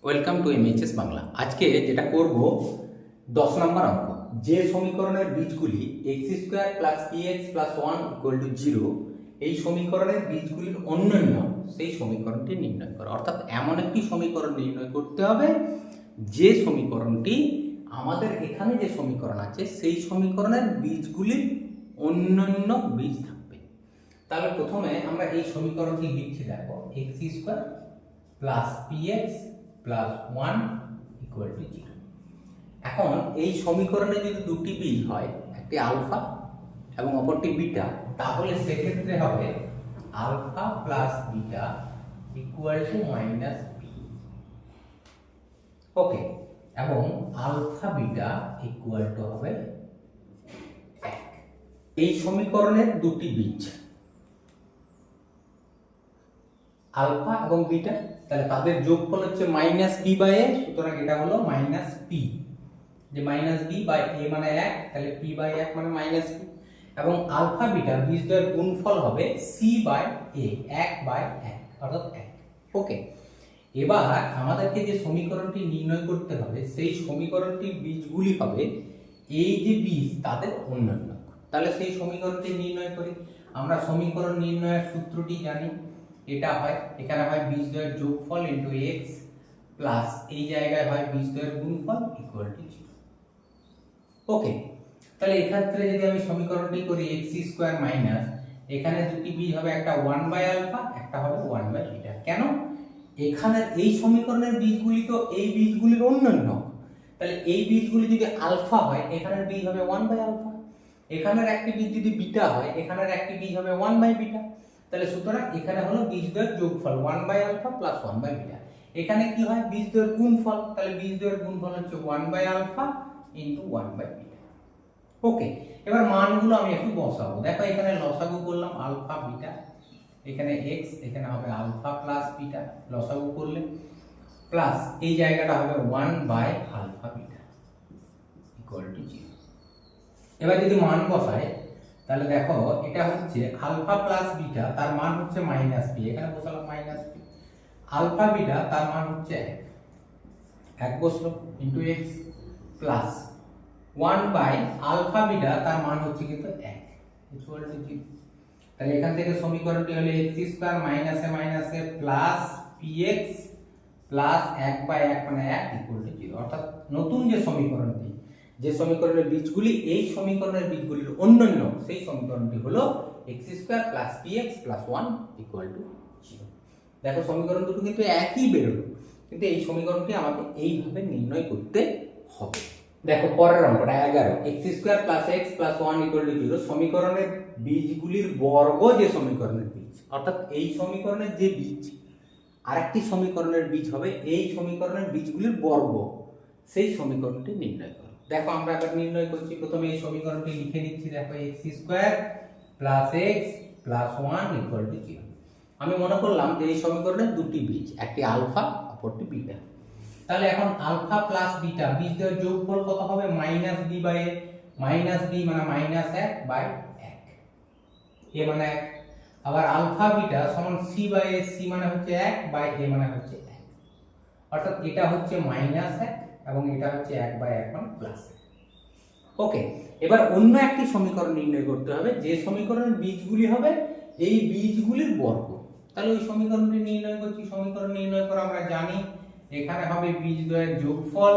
Welcome to এমএইচএস Bangla. আজকে যেটা করব 10 নম্বর অঙ্ক। যে সমীকরণের বীজগুলি x square plus P x plus one equal to zero, এই সমীকরণের বীজগুলির অন্যান্য সেই সমীকরণটি নির্ণয় করো। অর্থাৎ এমন একটি সমীকরণ নির্ণয় করতে হবে যে সমীকরণটি আমাদের এখানে যে সমীকরণ আছে সেই সমীকরণের বীজগুলির অন্যান্য বীজ থাকবে। তাহলে প্রথমে আমরা এই সমীকরণটি লিখছি, দেখো x square plus P x plus one equal to zero. এখন এই সমীকরণে যদি দুটি বীজ হয়, একটি আলফা এবং অপরটি বিটা, তাহলে সেক্ষেত্রে হবে alpha plus beta equal to minus B. Okay, এবং আলফা বিটা ইকুয়াল টু হবে 1। এই সমীকরণের দুটি বীজ আলফা এবং বিটা, তাহলে তাদের যোগফল হচ্ছে মাইনাস বি বাই এ, সুতরাং এটা হলো মাইনাস পি। যে মাইনাস বি বাই এ মানে 1, তাহলে পি বাই 1 মানে মাইনাস পি। এবং আলফা বিটা বীজদ্বয়ের গুণফল হবে সি বাই এ, 1 বাই 1 অর্থাৎ 1। ওকে, এবার আমাদেরকে যে সমীকরণটি নির্ণয় করতে হবে সেই সমীকরণটির বীজগুলি হবে এই যে বীজ তাদের অন্যান্য। তাহলে সেই সমীকরণটি নির্ণয় করি। আমরা সমীকরণ নির্ণয়ের সূত্রটি জানি, এটা হয় এখানে হয় বীজদ্বয়ের যোগফল ইনটু x প্লাস এই জায়গায় হয় বীজদ্বয়ের গুণফল ইকুয়াল টু 0। ওকে, তাহলে এক্ষেত্রে যদি আমি সমীকরণটি করি x স্কয়ার মাইনাস, এখানে দুটি বীজ হবে, একটা 1 বাই আলফা, একটা হবে 1 বাই বিটা। কেন? এখানে এই সমীকরণের বীজগুলি তো এই বীজগুলির অন্যান্য, তাহলে এই বীজগুলি যদি আলফা হয় এখানের বীজ হবে 1 বাই আলফা, এখানের একটি বীজ যদি বিটা হয় এখানের একটি বীজ হবে 1 বাই বিটা। তাহলে সুতরাং এখানে হলো বীজদ্বয়ের যোগফল 1 by alpha plus 1 by beta. এখানে কি হয় বীজদ্বয়ের গুণফল, তাহলে বীজদ্বয়ের গুণফল হচ্ছে 1 by alpha into 1 by beta. Okay, এবার মানগুলো আমি একটু বসাবো। দেখো এখানে লসাগু করলাম আলফা বিটা, এখানে x, এখানে হবে আলফা প্লাস বিটা, লসাগু করলে প্লাস এই জায়গাটা হবে 1 by alpha beta equal to 0। এবার যদি মান বসাই তাহলে দেখো এটা হচ্ছে আলফা প্লাস বিটা, তার মান হচ্ছে মাইনাস পি, এখানে বসালাম মাইনাস পি। আলফা বিটা তার মান হচ্ছে 1 বসলো into x plus 1 by alpha beta তার মান হচ্ছে কিন্তু 1 ইকুয়াল টু 0। তাহলে এখান থেকে সমীকরণটি হলো x square minus A plus px plus 1 by 1 মানে 1 ইকুয়াল টু 0। অর্থাৎ নতুন যে সমীকরণটি, যে সমীকরণের বীজগুলি এই সমীকরণের বীজগুলির অন্যান্য, সেই সমীকরণটি হলো x square plus px plus 1 equal to 0। দেখো সমীকরণ দুটো কিন্তু একই বেরোলো, কিন্তু এই সমীকরণটি আমাকে এইভাবে নির্ণয় করতে হবে। দেখো পরের অঙ্কটা 11, x square plus x plus 1 equal to 0। সমীকরণের বীজগুলির বর্গ যে সমীকরণের বীজ, অর্থাৎ এই সমীকরণের যে বীজ আরেকটি সমীকরণের বীজ হবে এই সমীকরণের বীজগুলির বর্গ, সেই সমীকরণটি নির্ণয় করো। দেখো আমরা এবার নির্ণয় করছি। প্রথমে এই সমীকরণটি লিখে নিচ্ছি। দেখো x square plus x plus 1 equal to 0। আমি মনে করলাম যে এই সমীকরণের দুটি বীজ, একটি আলফা অপরটি বিটা। তাহলে এখন আলফা প্লাস বিটা বীজদ্বয়ের যোগফল কত হবে? Minus B by A, minus B মানে মাইনাস 1 বাই 1, এ মানে 1। আবার আলফা বিটা সমান সি বাই এ, সি মানে হচ্ছে 1 বাই এ মানে হচ্ছে 1। অর্থাৎ এটা হচ্ছে মাইনাস 1 এবং এটা হচ্ছে 1 বাই 1 মানে প্লাস 1। ওকে, এবার অন্য একটি সমীকরণ নির্ণয় করতে হবে যে সমীকরণের বীজগুলি হবে এই বীজগুলির বর্গ। তাহলে ওই সমীকরণটি নির্ণয় করছি। সমীকরণ নির্ণয় করা আমরা জানি, এখানে হবে বীজদ্বয়ের যোগফল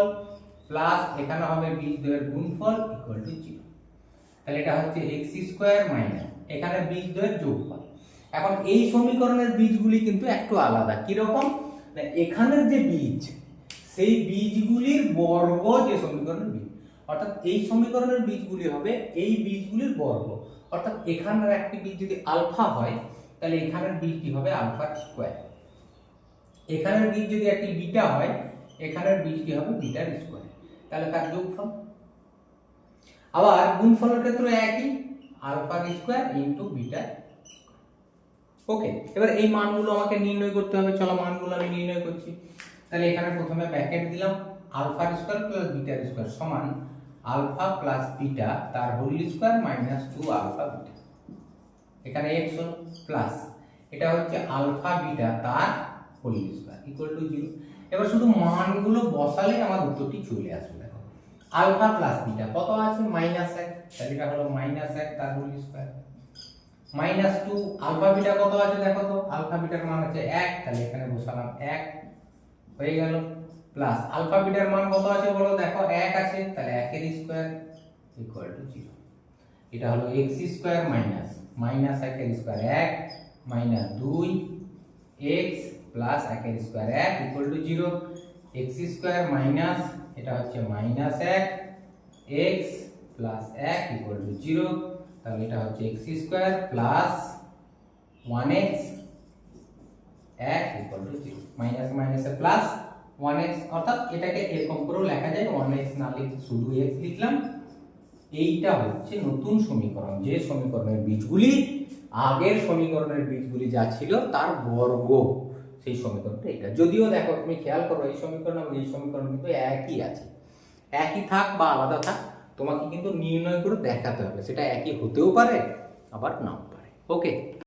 প্লাস এখানে হবে বীজদ্বয়ের গুণফল ইকুয়াল টু 0। তাহলে এটা হচ্ছে x স্কয়ার মাইনাস এখানে বীজদ্বয়ের যোগফল। এখন এই সমীকরণের বীজগুলি কিন্তু একটু আলাদা। কি রকম? এখানের যে বীজ সেই বীজগুলির বর্গ যে সমীকরণের বীজ, অর্থাৎ এই সমীকরণের বীজগুলি হবে এই বীজগুলির বর্গ। অর্থাৎ এখানের একটি বীজ যদি আলফা হয় তাহলে এখানের বীজটি হবে আলফা স্কয়ার। এখানের বীজ যদি একটি বিটা হয় এখানের বীজটি হবে বিটার স্কয়ার, তাহলে তার যোগফল। আবার গুণফলের ক্ষেত্রে একই, alpha square into beta. Okay, এবার এই মানগুলো আমাকে নির্ণয় করতে হবে। চলো মানগুলো আমি নির্ণয় করছি। তাহলে এখানে প্রথমে ব্র্যাকেট দিলাম, আলফা স্কয়ার প্লাস বিটার স্কয়ার সমান আলফা প্লাস বিটা তার whole square minus 2 alpha beta. এখানে x প্লাস এটা হচ্ছে আলফা বিটা তার হোল স্কয়ার ইকুয়াল টু 0। এবার শুধু মানগুলো বসালে আমার উত্তরটি চলে আসবে। দেখো আলফা প্লাস বিটা কত আছে -1, তাহলে এটা হলো -1 তার হোল স্কয়ার। -2 আলফা বিটা কত আছে দেখো তো, আলফা বিটার মান হচ্ছে 1, তাহলে এখানে বসালাম 1 হয়ে গেল, প্লাস আলফা বিটার মান কত আছে বলো, দেখো 1 আছে, তাহলে 1 এর স্কয়ার ইকুয়াল টু 0। এটা হলো x স্কয়ার মাইনাস 1 এর স্কয়ার 1 মাইনাস 2 x প্লাস 1 এর square 1 equal to 0। x square minus এটা হচ্ছে -1 x প্লাস 1 ইকুয়াল টু 0, তাহলে এটা হচ্ছে x square plus 1x 1 equal to 0, minus মাইনাসে প্লাস 1x, অর্থাৎ এটাকে এরকম করেও লেখা যায়, 1x না লিখে শুধু x লিখলাম। এইটা হচ্ছে নতুন সমীকরণ, যে সমীকরণের বীজগুলি আগের সমীকরণের বীজগুলি যা ছিল তার বর্গ, সেই সমীকরণটা এটা। যদিও দেখো তুমি খেয়াল করো এই সমীকরণ এবং এই সমীকরণ কিন্তু একই আছে, একই থাক বা আলাদা থাক, তোমাকে কিন্তু নির্ণয় করে দেখাতে হবে, সেটা একই হতেও পারে আবার নাও পারে। ওকে।